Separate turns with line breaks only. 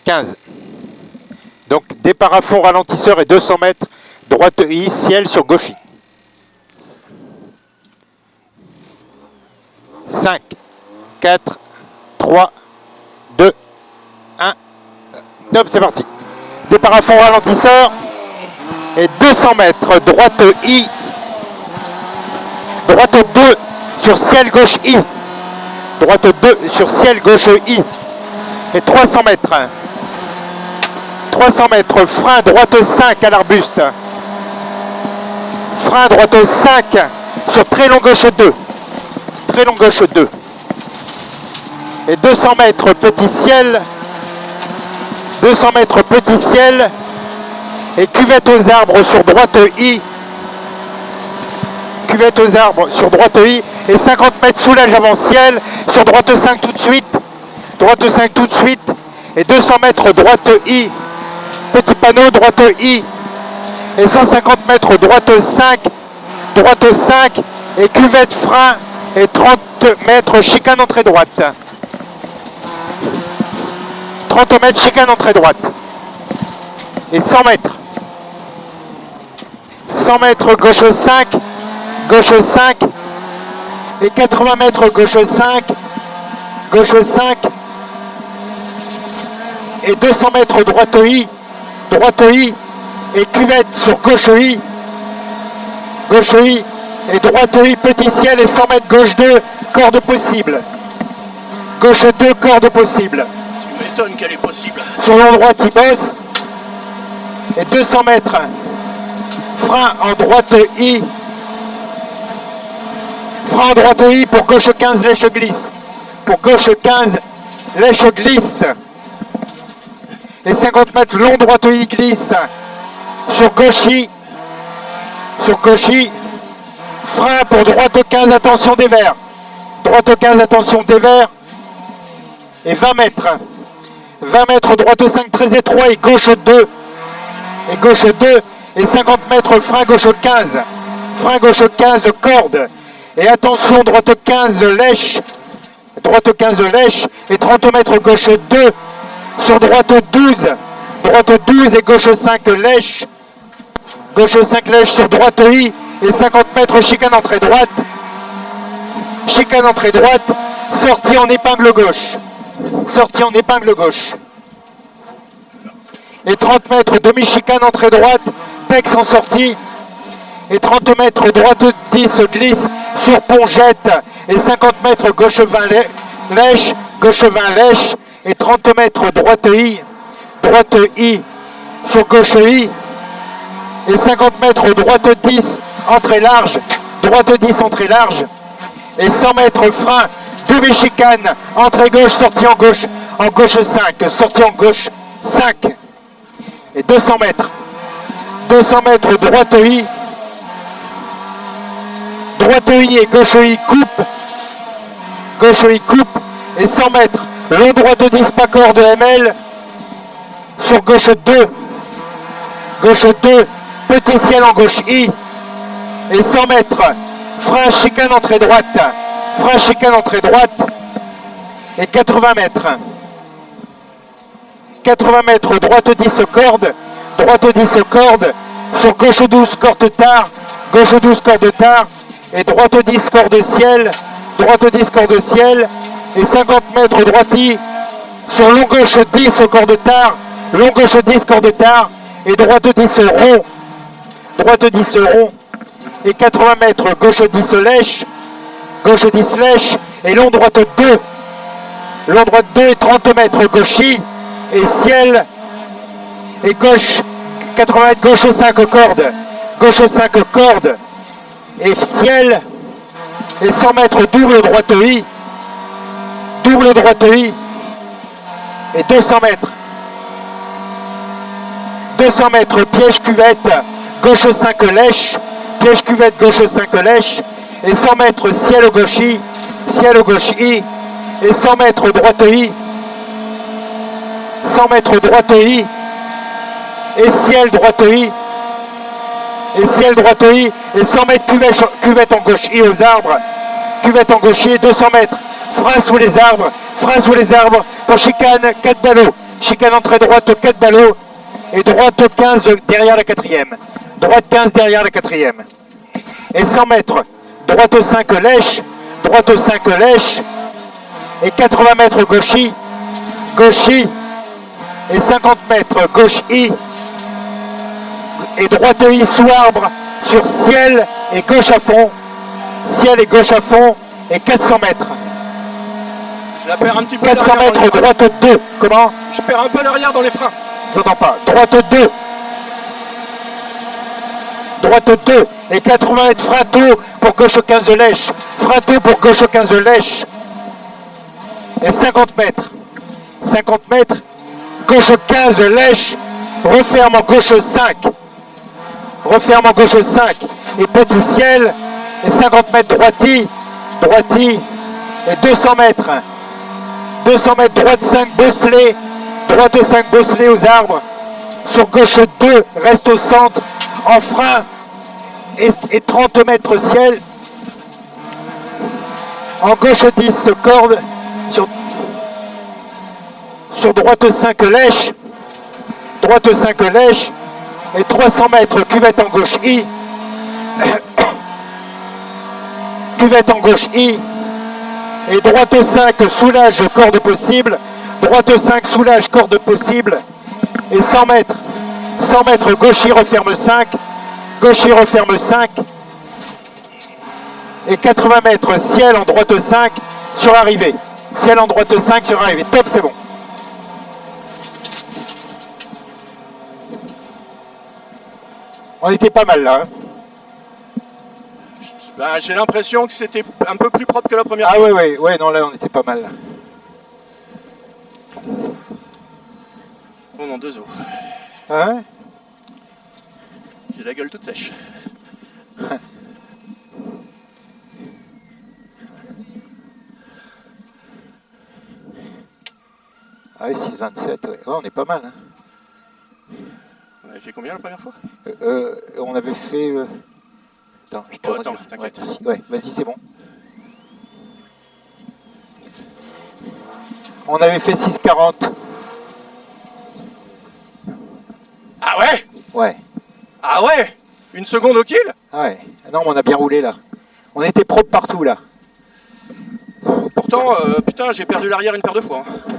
15. Donc départ à fond ralentisseur et 200 mètres, droite I, ciel sur gauche I. 5, 4, 3, 2, 1. Top, c'est parti. Départ à fond ralentisseur et 200 mètres, droite I, droite 2 sur ciel gauche I, droite 2 sur ciel gauche I et 300 mètres. 300 mètres, frein droite 5 à l'arbuste. Frein droite 5 sur très long gauche 2. Très long gauche 2. Et 200 mètres petit ciel. 200 mètres petit ciel. Et cuvette aux arbres sur droite I. Cuvette aux arbres sur droite I. Et 50 mètres soulage avant ciel. Sur droite 5 tout de suite. Droite 5 tout de suite. Et 200 mètres droite I. Petit panneau, droite I, et 150 mètres, droite 5, et cuvette frein, et 30 mètres, chicane entrée droite. 30 mètres, chicane entrée droite. Et 100 mètres. 100 mètres, gauche 5, et 80 mètres, gauche 5, et 200 mètres, droite I, et cuvette sur gauche I, et droite I, petit ciel, et 100 mètres, gauche 2, corde possible. Gauche 2, corde possible.
Tu m'étonnes qu'elle est possible.
Sur l'endroit il bosse, et 200 mètres, frein en droite I, frein en droite I pour gauche 15, lèche glisse. Pour gauche 15, lèche glisse. Et 50 mètres, long droite I glisse. Sur gauche I, frein pour droite 15, attention des verts. Droite 15, attention des verts. Et 20 mètres. 20 mètres, droite 5, très étroit, et gauche 2. Et 50 mètres, frein gauche 15. Frein gauche 15, corde. Et attention, droite 15, lèche. Droite 15, lèche. Et 30 mètres, gauche 2. Sur droite 12. Droite 12 et gauche 5, lèche. Gauche 5, lèche sur droite I. Et 50 mètres, chicane entrée droite. Chicane entrée droite. Sortie en épingle gauche. Sortie en épingle gauche. Et 30 mètres, demi-chicane entrée droite. Pex en sortie. Et 30 mètres, droite 10, glisse sur pont jette. Et 50 mètres, gauche 20, lèche. Gauche 20, lèche. Et 30 mètres, droite I, sur gauche I. Et 50 mètres, droite 10, entrée large. Droite 10, entrée large. Et 100 mètres, frein, demi-chicane, entrée gauche, sortie en gauche 5, sortie en gauche 5. Et 200 mètres. 200 mètres, droite I. Droite I et gauche I coupe. Gauche I coupe. Et 100 mètres. Long droite 10, pas corde ML. Sur gauche 2. Gauche 2. Petit ciel en gauche I. Et 100 mètres. Frein chicane entrée droite. Frein chicane entrée droite. Et 80 mètres. 80 mètres. Droite 10 corde. Droite 10 corde. Sur gauche 12 corde tard. Gauche 12 corde tard. Et droite 10 corde ciel. Droite 10 corde ciel. Et 50 mètres droite I, sur long gauche 10 corde tard, long gauche 10 corde tard, et droite 10 rond, droite 10 rond, et 80 mètres gauche 10 lèche, et long droite 2, long droite 2 et 30 mètres gauche I, et ciel, et gauche, 80 mètres gauche 5 corde, et ciel, et 100 mètres double droite I, et 200 mètres. 200 mètres, piège cuvette, gauche 5 lèche, piège cuvette, gauche 5 lèche, et 100 mètres ciel au gauche I, et 100 mètres droite I, 100 mètres droite I, et ciel droite I, et 100 mètres cuvette en gauche I aux arbres, cuvette en gauche I, 200 mètres. Frein sous les arbres, pour chicane, 4 ballots, chicane entrée droite 4 ballots et droite 15 derrière la quatrième. Droite 15 derrière la quatrième. Et 100 mètres, droite 5 lèche, droite 5 lèche et 80 mètres gauche I et 50 mètres gauche I et droite I sous arbre sur ciel et gauche à fond, ciel et gauche à fond et 400 mètres.
Je la perds un petit peu
400
l'arrière dans les
mètres,
freins.
droite 2, comment?
Je perds un peu l'arrière dans les freins.
J'entends pas, droite 2. Droite 2 et 80 mètres frein tout pour gauche 15 lèche, frein tout pour gauche 15 lèche et 50 mètres, 50 mètres, gauche 15 lèche, referme en gauche 5, referme en gauche 5 et petit ciel et 50 mètres droiti et 200 mètres, 200 mètres droite 5 bosselé, droite 5 bosselé aux arbres, sur gauche 2 reste au centre en frein et 30 mètres ciel, en gauche 10 corde, sur droite 5 lèche, droite 5 lèche et 300 mètres cuvette en gauche I, cuvette en gauche I et droite 5 soulage corde possible, droite 5 soulage corde possible et 100 mètres gauche I referme 5, gauche I referme 5 et 80 mètres ciel en droite 5 sur arrivée, ciel en droite 5 sur arrivée, top, c'est bon. On était pas mal là. Hein.
Ben, j'ai l'impression que c'était un peu plus propre que la première
Ah
fois.
ouais, non là on était pas mal là.
Bon, non, deux os.
Hein?
J'ai la gueule toute sèche.
Ah oui, 6,27, ouais. On est pas mal. Hein.
On avait fait combien la première fois?
On avait fait... Attends, je te
attends,
redis.
t'inquiète.
Ouais, vas-y, c'est bon. On avait fait 6,40.
Ah ouais?
Ouais.
Ah ouais? Une seconde au kill?
Ah ouais. Non, mais on a bien roulé là. On était propre partout là.
Pourtant, putain, j'ai perdu l'arrière une paire de fois. Hein.